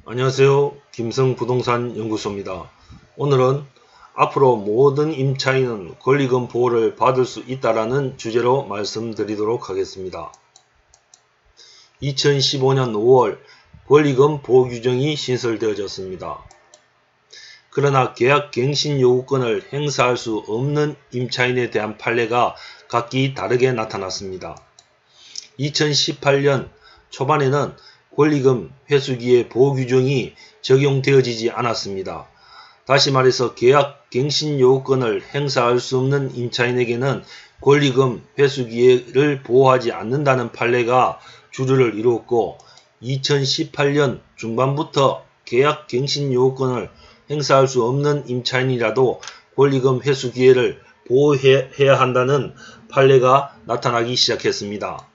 안녕하세요. 김성부동산 연구소입니다. 오늘은 앞으로 모든 임차인은 권리금 보호를 받을 수 있다라는 주제로 말씀드리도록 하겠습니다. 2015년 5월 권리금 보호 규정이 신설되어졌습니다. 그러나 계약갱신 요구권을 행사할 수 없는 임차인에 대한 판례가 각기 다르게 나타났습니다. 2018년 초반에는 권리금 회수기의 보호 규정이 적용되어지지 않았습니다. 다시 말해서 계약갱신 요구권을 행사할 수 없는 임차인에게는 권리금 회수기를 보호하지 않는다는 판례가 주류를 이루었고 2018년 중반부터 계약갱신 요구권을 행사할 수 없는 임차인이라도 권리금 회수 기회를 보호해야 한다는 판례가 나타나기 시작했습니다.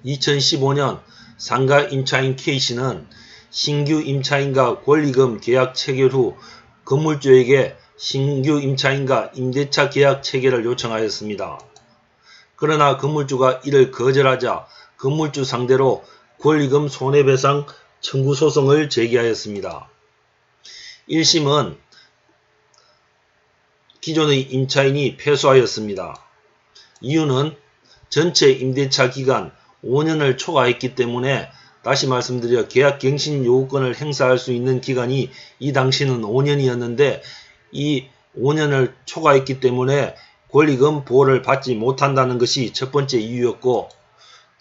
2015년 상가 임차인 K씨는 신규 임차인과 권리금 계약 체결 후 건물주에게 신규 임차인과 임대차 계약 체결을 요청하였습니다. 그러나 건물주가 이를 거절하자 건물주 상대로 권리금 손해배상 청구 소송을 제기하였습니다. 1심은 기존의 임차인이 패소하였습니다. 이유는 전체 임대차 기간 5년을 초과했기 때문에 다시 말씀드려 계약갱신 요구권을 행사할 수 있는 기간이 이 당시는 5년이었는데 이 5년을 초과했기 때문에 권리금 보호를 받지 못한다는 것이 첫 번째 이유였고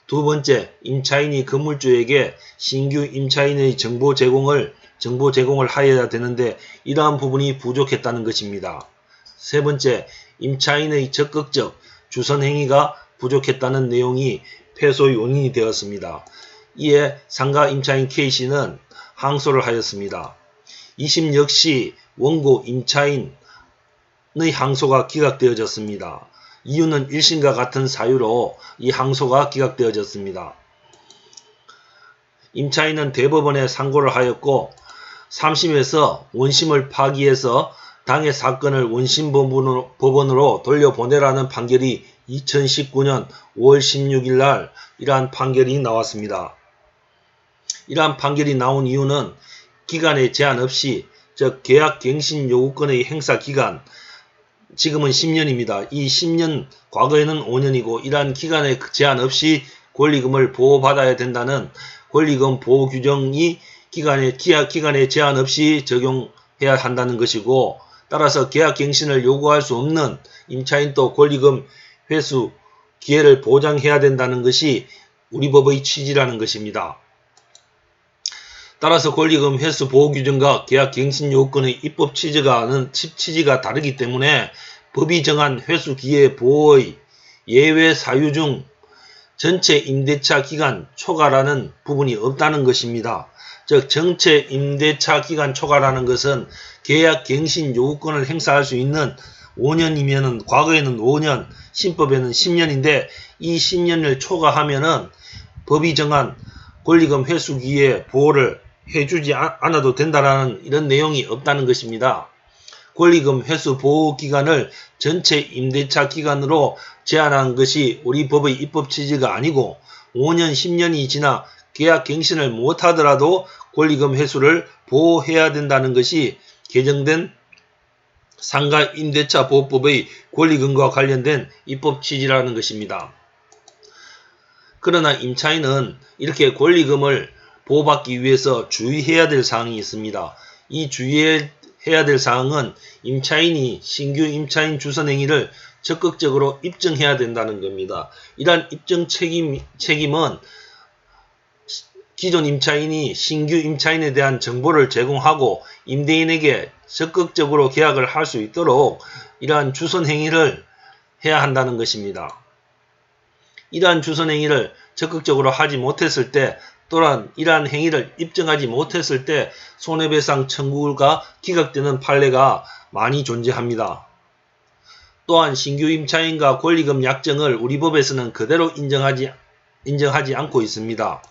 두 번째, 임차인이 건물주에게 신규 임차인의 정보 제공을 하여야 되는데 이러한 부분이 부족했다는 것입니다. 세 번째, 임차인의 적극적 주선행위가 부족했다는 내용이 패소 요인이 되었습니다. 이에 상가 임차인 K씨는 항소를 하였습니다. 2심 역시 원고 임차인의 항소가 기각되어졌습니다. 이유는 1심과 같은 사유로 이 항소가 기각되어졌습니다. 임차인은 대법원에 상고를 하였고 3심에서 원심을 파기해서 당해 사건을 원심 법원으로 돌려보내라는 판결이 2019년 5월 16일 날 이러한 판결이 나왔습니다. 이러한 판결이 나온 이유는 기간에 제한 없이 즉 계약갱신 요구권의 행사 기간 지금은 10년입니다. 이 10년 과거에는 5년이고 이러한 기간에 제한 없이 권리금을 보호받아야 된다는 권리금 보호 규정이 기간에 제한 없이 적용해야 한다는 것이고 따라서 계약갱신을 요구할 수 없는 임차인도 권리금 회수 기회를 보장해야 된다는 것이 우리 법의 취지라는 것입니다. 따라서 권리금 회수 보호 규정과 계약갱신 요건의 입법 취지가 다르기 때문에 법이 정한 회수 기회 보호의 예외 사유 중 전체 임대차 기간 초과라는 부분이 없다는 것입니다. 즉 전체 임대차 기간 초과라는 것은 계약갱신 요구권을 행사할 수 있는 5년이면은 과거에는 5년, 신법에는 10년인데 이 10년을 초과하면은 법이 정한 권리금 회수 기회 보호를 해주지 않아도 된다라는 이런 내용이 없다는 것입니다. 권리금 회수 보호 기간을 전체 임대차 기간으로 제한한 것이 우리 법의 입법 취지가 아니고 5년, 10년이 지나 계약갱신을 못하더라도 권리금 회수를 보호해야 된다는 것이 개정된 상가 임대차 보호법의 권리금과 관련된 입법 취지라는 것입니다. 그러나 임차인은 이렇게 권리금을 보호받기 위해서 주의해야 될 사항이 있습니다. 이 주의해야 될 사항은 임차인이 신규 임차인 주선행위를 적극적으로 입증해야 된다는 겁니다. 이러한 입증 책임은 기존 임차인이 신규 임차인에 대한 정보를 제공하고 임대인에게 적극적으로 계약을 할 수 있도록 이러한 주선행위를 해야 한다는 것입니다. 이러한 주선행위를 적극적으로 하지 못했을 때 또한 이러한 행위를 입증하지 못했을 때 손해배상 청구가 기각되는 판례가 많이 존재합니다. 또한 신규 임차인과 권리금 약정을 우리 법에서는 그대로 인정하지 않고 있습니다.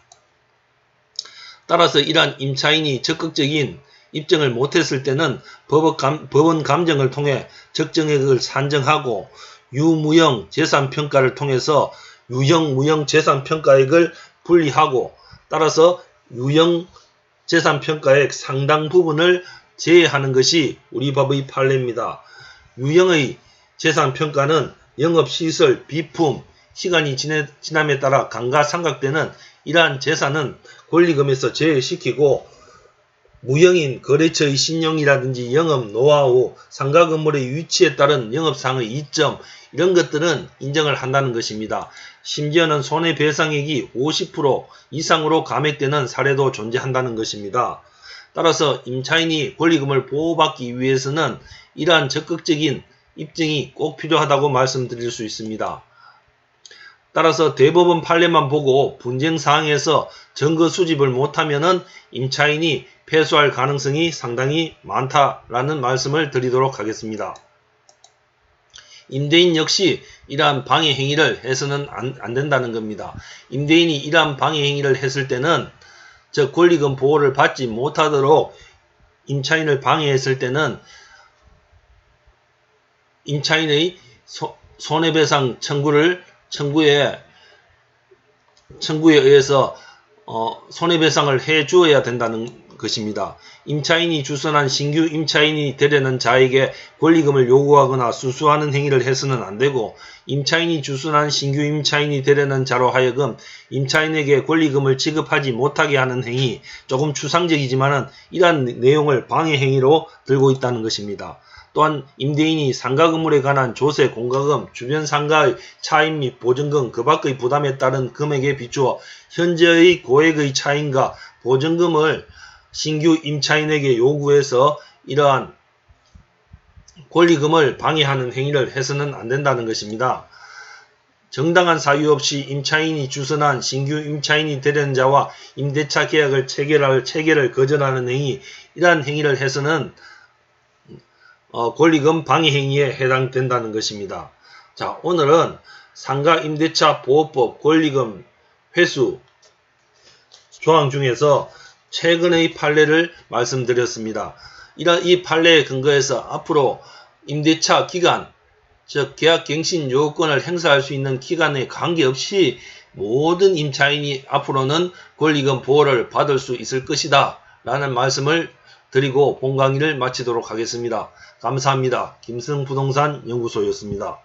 따라서 이러한 임차인이 적극적인 입증을 못했을 때는 법원 감정을 통해 적정액을 산정하고 유무형 재산평가를 통해서 유형 무형 재산평가액을 분리하고 따라서 유형 재산평가액 상당 부분을 제외하는 것이 우리 법의 판례입니다. 유형의 재산평가는 영업시설, 비품, 시간이 지남에 따라 감가상각되는 이러한 재산은 권리금에서 제외시키고 무형인 거래처의 신용이라든지 영업 노하우, 상가 건물의 위치에 따른 영업상의 이점 이런 것들은 인정을 한다는 것입니다. 심지어는 손해배상액이 50% 이상으로 감액되는 사례도 존재한다는 것입니다. 따라서 임차인이 권리금을 보호받기 위해서는 이러한 적극적인 입증이 꼭 필요하다고 말씀드릴 수 있습니다. 따라서 대법원 판례만 보고 분쟁사항에서 증거 수집을 못하면 임차인이 패소할 가능성이 상당히 많다라는 말씀을 드리도록 하겠습니다. 임대인 역시 이러한 방해 행위를 해서는 안 된다는 겁니다. 임대인이 이러한 방해 행위를 했을 때는 즉 권리금 보호를 받지 못하도록 임차인을 방해했을 때는 임차인의 손해배상 청구에 의해서 손해배상을 해 주어야 된다는 것입니다. 임차인이 주선한 신규 임차인이 되려는 자에게 권리금을 요구하거나 수수하는 행위를 해서는 안되고, 임차인이 주선한 신규 임차인이 되려는 자로 하여금 임차인에게 권리금을 지급하지 못하게 하는 행위, 조금 추상적이지만 이러한 내용을 방해 행위로 들고 있다는 것입니다. 또한 임대인이 상가 건물에 관한 조세, 공과금, 주변 상가의 차임 및 보증금, 그 밖의 부담에 따른 금액에 비추어 현재의 고액의 차임과 보증금을 신규 임차인에게 요구해서 이러한 권리금을 방해하는 행위를 해서는 안 된다는 것입니다. 정당한 사유 없이 임차인이 주선한 신규 임차인이 되려는 자와 임대차 계약을 체결을 거절하는 행위, 이러한 행위를 해서는 권리금 방해 행위에 해당된다는 것입니다. 자, 오늘은 상가 임대차 보호법 권리금 회수 조항 중에서 최근의 판례를 말씀드렸습니다. 이 판례에 근거해서 앞으로 임대차 기간, 즉 계약갱신 요건을 행사할 수 있는 기간에 관계없이 모든 임차인이 앞으로는 권리금 보호를 받을 수 있을 것이다 라는 말씀을 드리고 본 강의를 마치도록 하겠습니다. 감사합니다. 김승부동산 연구소였습니다.